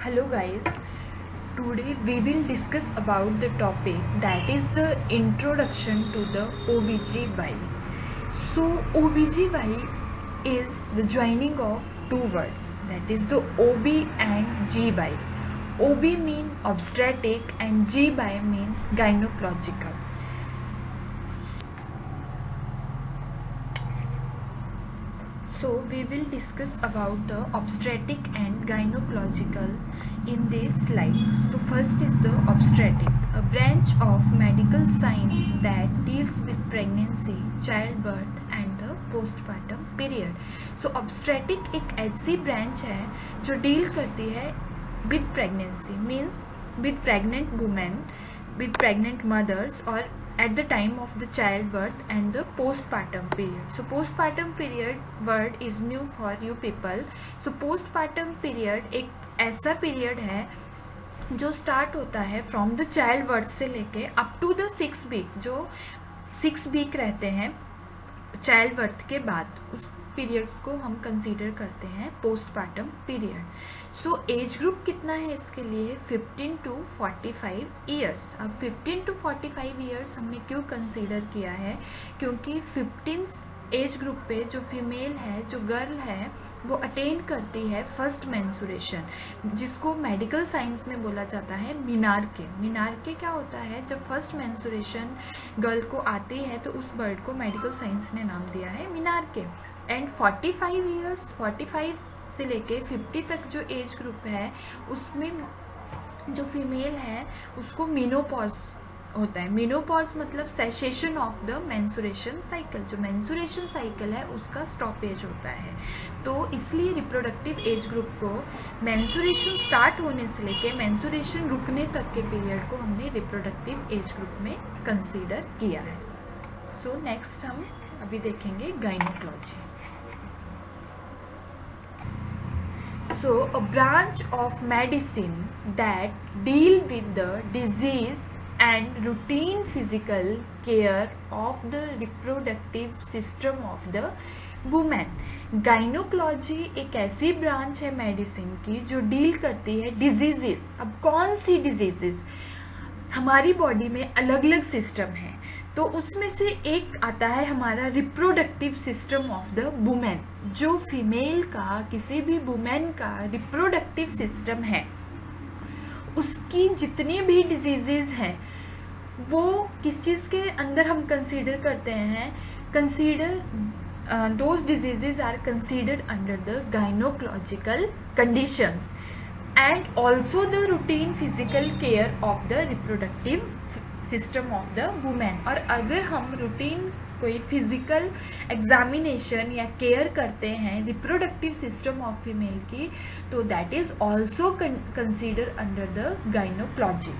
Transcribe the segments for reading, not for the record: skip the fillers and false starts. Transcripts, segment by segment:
Hello guys, today we will discuss about the topic that is the introduction to the OBGY. So OBGY is the joining of two words, that is the OB and GY. OB mean obstetric and GY mean gynecological. So we will discuss about the obstetric and gynecological in this slide. So first is the obstetric, a branch of medical science that deals with pregnancy, childbirth and the postpartum period. So obstetric एक ऐसी branch है जो deal करती है with pregnancy, means with pregnant women, with pregnant mothers or at the time of the childbirth and the postpartum period. So postpartum period word is new for you people. So postpartum period एक ऐसा period है जो start होता है from the child birth से लेके up to the 6 week, जो 6 week रहते हैं चाइल्ड बर्थ के बाद, उस पीरियड्स को हम कंसीडर करते हैं पोस्टपार्टम पीरियड. सो एज ग्रुप कितना है इसके लिए? 15 to 45 ईयर्स. अब 15 to 45 ईयर्स हमने क्यों कंसीडर किया है? क्योंकि 15 एज ग्रुप पे जो फीमेल है, जो गर्ल है, वो अटेन करती है फर्स्ट मेंसुरेशन, जिसको मेडिकल साइंस में बोला जाता है मिनार्के. मिनार्के क्या होता है? जब फर्स्ट मेंसुरेशन गर्ल को आती है तो उस बर्ड को मेडिकल साइंस ने नाम दिया है मिनार्के. एंड 45 ईयर्स, 45 से लेके 50 तक जो एज ग्रुप है उसमें जो फीमेल है उसको मीनोपॉज होता है. मीनोपॉज मतलब cessation of the mensuration cycle. जो मेंसुरेशन साइकिल है उसका स्टॉपेज होता है. तो इसलिए रिप्रोडक्टिव एज ग्रुप को मेंसुरेशन स्टार्ट होने से लेके मेंसुरेशन रुकने तक के पीरियड को हमने रिप्रोडक्टिव एज ग्रुप में कंसीडर किया है. सो नेक्स्ट हम अभी देखेंगे gynaecology. So a branch of medicine that deal with the disease and routine physical care of the reproductive system of the woman. Gynaecology एक ऐसी ब्रांच है मेडिसिन की जो डील करती है डिजीजेस. अब कौन सी डिजीजेस? हमारी बॉडी में अलग अलग सिस्टम है, तो उसमें से एक आता है हमारा reproductive system of the women. जो फीमेल का, किसी भी वुमेन का रिप्रोडक्टिव सिस्टम है, उसकी जितनी भी डिजीजेज हैं वो किस चीज़ के अंदर हम कंसीडर करते हैं? Those diseases are considered under the gynaecological conditions and also the routine physical care of the reproductive system of the women. और अगर हम रूटीन कोई फिजिकल एग्जामिनेशन या केयर करते हैं रिप्रोडक्टिव सिस्टम ऑफ फीमेल की, तो that is also consider under the gynaecology.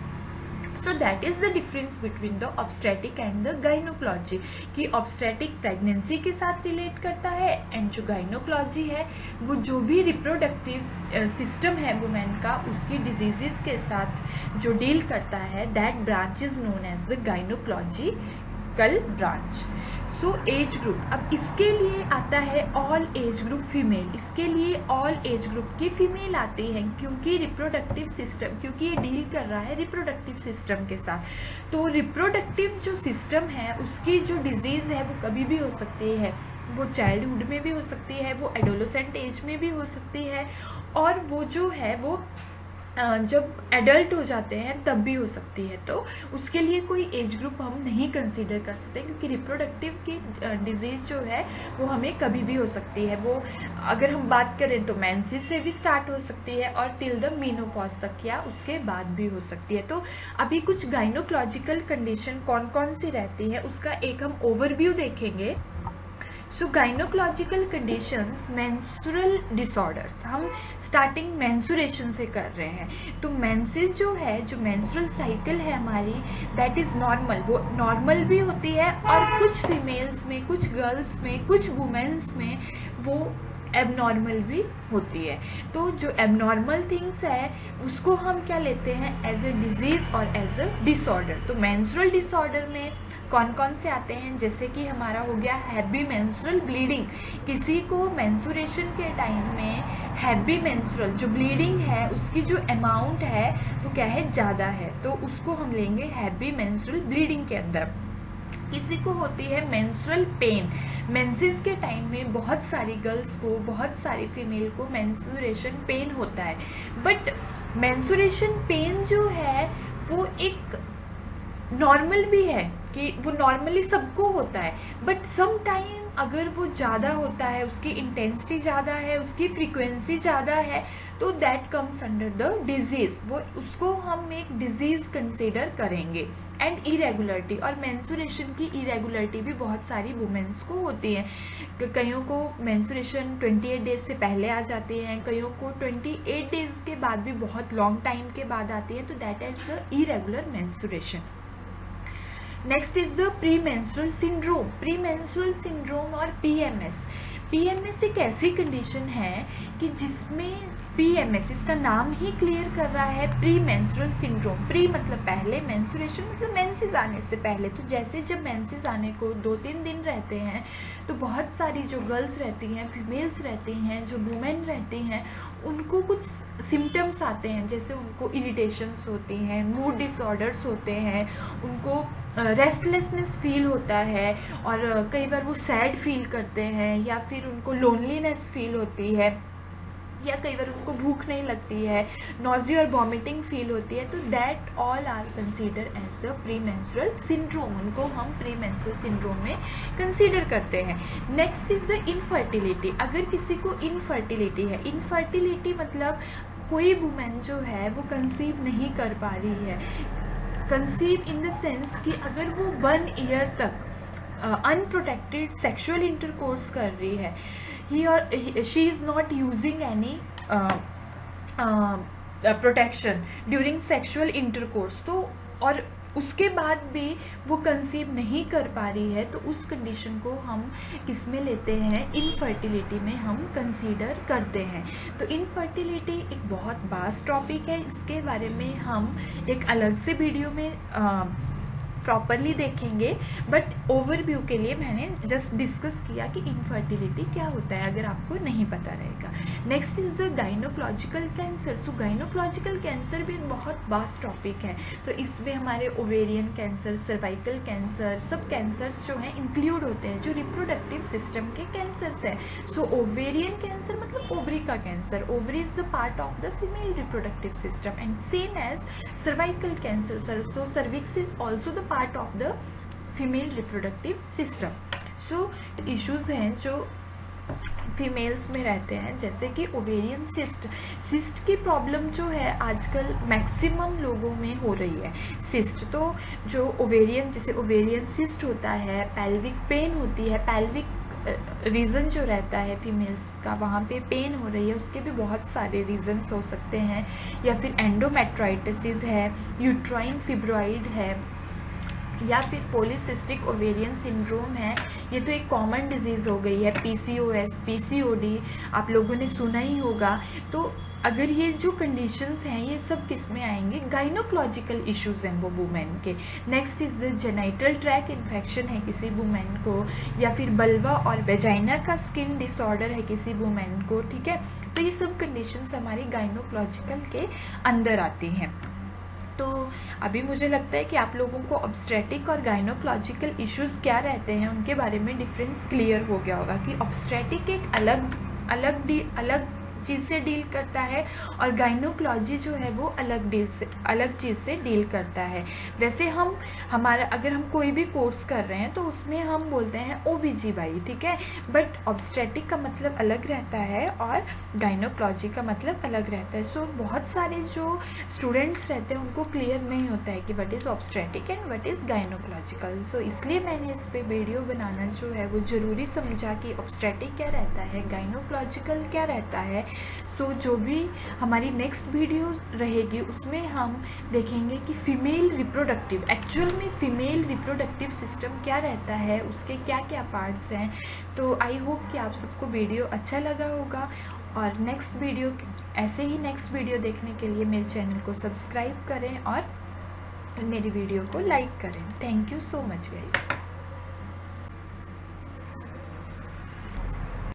So that is the difference between the obstetric and the gynaecology, कि ऑब्स्टेटिक प्रेगनेंसी के साथ रिलेट करता है एंड जो गाइनोकोलॉजी है वो जो भी रिप्रोडक्टिव सिस्टम है वुमेन का उसकी डिजीजेस के साथ जो डील करता है, that branch is known as the gynaecological branch. So age group, अब इसके लिए आता है ऑल एज ग्रुप फीमेल. इसके लिए ऑल एज ग्रुप की फीमेल आती है क्योंकि रिप्रोडक्टिव सिस्टम, क्योंकि ये डील कर रहा है रिप्रोडक्टिव सिस्टम के साथ. तो रिप्रोडक्टिव जो सिस्टम है उसकी जो डिजीज़ है वो कभी भी हो सकती है. वो चाइल्डहुड में भी हो सकती है, वो एडोलेसेंट एज में भी हो सकती है, और वो जो है वो जब एडल्ट हो जाते हैं तब भी हो सकती है. तो उसके लिए कोई एज ग्रुप हम नहीं कंसीडर कर सकते क्योंकि रिप्रोडक्टिव की डिजीज़ जो है वो हमें कभी भी हो सकती है. वो अगर हम बात करें तो मेंसेस से भी स्टार्ट हो सकती है और टिल द मीनोपॉज तक या उसके बाद भी हो सकती है. तो अभी कुछ गाइनोकोलॉजिकल कंडीशन कौन कौन सी रहती है उसका एक हम ओवरव्यू देखेंगे. सो गाइनोकोलॉजिकल कंडीशंस, मेंस्ट्रुअल डिसऑर्डर्स. हम स्टार्टिंग मेंसुरेशन से कर रहे हैं. तो मेंसेस जो है, जो मेंस्ट्रुअल साइकिल है हमारी, दैट इज़ नॉर्मल. वो नॉर्मल भी होती है और कुछ फीमेल्स में, कुछ गर्ल्स में, कुछ वुमेन्स में वो एबनॉर्मल भी होती है. तो जो एबनॉर्मल थिंग्स है उसको हम क्या लेते हैं? एज ए डिजीज़ और एज ए डिसऑर्डर. तो मेंस्ट्रुअल डिसऑर्डर में कौन कौन से आते हैं, जैसे कि हमारा हो गया हैवी मेंस्ट्रुअल ब्लीडिंग। किसी को मेंस्ट्रुएशन के टाइम में हैवी मेंस्ट्रुअल जो ब्लीडिंग है उसकी जो अमाउंट है वो क्या है, ज़्यादा है, तो उसको हम लेंगे हैवी मेंस्ट्रुअल ब्लीडिंग के अंदर। किसी को होती है मेंस्ट्रुअल पेन, मेंसेस के टाइम में बहुत सारी गर्ल्स को, बहुत सारी फीमेल को मेंस्ट्रुएशन पेन होता है, बट मेंस्ट्रुएशन पेन जो है वो एक नॉर्मल भी है कि वो नॉर्मली सबको होता है, बट सम टाइम अगर वो ज़्यादा होता है, उसकी इंटेंसिटी ज़्यादा है, उसकी फ्रीक्वेंसी ज़्यादा है, तो that comes under the disease, वो उसको हम एक डिजीज़ कंसिडर करेंगे। एंड इरेगुलरिटी, और मेंस्ट्रुएशन की इरेगुलरिटी भी बहुत सारी वुमेन्स को होती है। कईयों को मेंस्ट्रुएशन 28 डेज से पहले आ जाती हैं, कईयों को 28 डेज के बाद भी बहुत लॉन्ग टाइम के बाद आती है, तो that is the irregular menstruation. Next is the pre menstrual syndrome. Pre menstrual syndrome और पीएमएस। पीएमएस एक ऐसी कंडीशन है कि जिसमें पीएमएस, इसका नाम ही क्लियर कर रहा है, प्री मेंस्ट्रुअल सिंड्रोम। प्री मतलब पहले, मेंस्ट्रुएशन मतलब मेंसेस आने से पहले। तो जैसे जब मेंसेस आने को 2-3 दिन रहते हैं, तो बहुत सारी जो गर्ल्स रहती हैं, फीमेल्स रहती हैं, जो वुमेन रहती हैं, उनको कुछ सिम्टम्स आते हैं, जैसे उनको इरिटेशंस होती हैं, मूड डिसऑर्डर्स होते हैं, उनको रेस्टलेसनेस फील होता है, और कई बार वो सैड फील करते हैं, या फिर उनको लोनलीनेस फील होती है, या कई बार उनको भूख नहीं लगती है, नॉजिया और वॉमिटिंग फील होती है, तो that all are consider as the pre menstrual syndrome. उनको हम प्री मेंस्ट्रुअल सिंड्रोम में कंसीडर करते हैं। Next is the infertility. अगर किसी को इनफर्टिलिटी है, इनफर्टिलिटी मतलब कोई वुमेन जो है वो कंसीव नहीं कर पा रही है। कंसीव इन द सेंस कि अगर वो 1 ईयर तक अनप्रोटेक्टेड सेक्सुअल इंटरकोर्स कर रही है, he or she is not using any protection during sexual intercourse, तो और उसके बाद भी वो कंसीव नहीं कर पा रही है, तो उस कंडीशन को हम किस में लेते हैं, इनफर्टिलिटी में हम कंसीडर करते हैं। तो इनफर्टिलिटी एक बहुत वास्ट टॉपिक है, इसके बारे में हम एक अलग से वीडियो में प्रॉपरली देखेंगे, बट ओवरव्यू के लिए मैंने जस्ट डिस्कस किया कि इनफर्टिलिटी क्या होता है, अगर आपको नहीं पता रहेगा। Next is the gynaecological cancer. So gynaecological cancer भी एक बहुत वास्ट टॉपिक है, तो इसमें हमारे ओवेरियन कैंसर, सर्वाइकल कैंसर, सब कैंसर्स जो हैं इंक्लूड होते हैं, जो रिप्रोडक्टिव सिस्टम के कैंसर्स हैं। सो ओवेरियन कैंसर मतलब ओवरी का cancer, ovary is the part of the female reproductive system, and same as cervical cancer. So cervix is also the part of the female reproductive system. So issues हैं जो females में रहते हैं, जैसे कि ovarian cyst. Cyst की problem जो है आजकल मैक्सिमम लोगों में हो रही है, सिस्ट। तो जो ओवेरियन, जैसे ओवेरियन सिस्ट होता है, पेल्विक पेन होती है, पेल्विक रीज़न जो रहता है फीमेल्स का, वहाँ पे पेन हो रही है, उसके भी बहुत सारे रीजंस हो सकते हैं, या फिर एंडोमेट्राइटिस है, यूट्राइन फिब्रॉइड है, या फिर पॉलीसिस्टिक ओवेरियन सिंड्रोम है। ये तो एक कॉमन डिजीज़ हो गई है। पीसीओएस, पीसीओडी आप लोगों ने सुना ही होगा। तो अगर ये जो कंडीशंस हैं ये सब किस में आएंगे, गाइनोकोलॉजिकल इश्यूज हैं वो वुमेन के। Next is the genital track infection है किसी वुमेन को, या फिर बल्वा और वेजाइना का स्किन डिसऑर्डर है किसी वुमेन को, ठीक है। तो ये सब कंडीशंस हमारी गाइनोकोलॉजिकल के अंदर आती हैं। तो अभी मुझे लगता है कि आप लोगों को ऑब्स्टेटिक और गाइनोकोलॉजिकल इश्यूज़ क्या रहते हैं उनके बारे में डिफरेंस क्लियर हो गया होगा, कि ऑब्स्टेटिक एक अलग चीज़ से डील करता है, और गाइनोकोलॉजी जो है वो अलग चीज़ से डील करता है। वैसे हमारा अगर हम कोई भी कोर्स कर रहे हैं तो उसमें हम बोलते हैं OBGY, ठीक है, बट ऑब्स्टेटिक का मतलब अलग रहता है और गाइनोकोलॉजी का मतलब अलग रहता है। सो बहुत सारे जो स्टूडेंट्स रहते हैं उनको क्लियर नहीं होता है कि what is obstetric and what is gynaecological. So इसलिए मैंने इस पर वीडियो बनाना जो है वो ज़रूरी समझा कि ऑब्स्टेटिक क्या रहता है, गाइनोकोलॉजिकल क्या रहता है। सो जो भी हमारी नेक्स्ट वीडियो रहेगी उसमें हम देखेंगे कि फीमेल रिप्रोडक्टिव, एक्चुअल में फीमेल रिप्रोडक्टिव सिस्टम क्या रहता है, उसके क्या क्या पार्ट्स हैं। तो आई होप कि आप सबको वीडियो अच्छा लगा होगा, और नेक्स्ट वीडियो, ऐसे ही नेक्स्ट वीडियो देखने के लिए मेरे चैनल को सब्सक्राइब करें और मेरी वीडियो को लाइक करें। Thank you so much guys.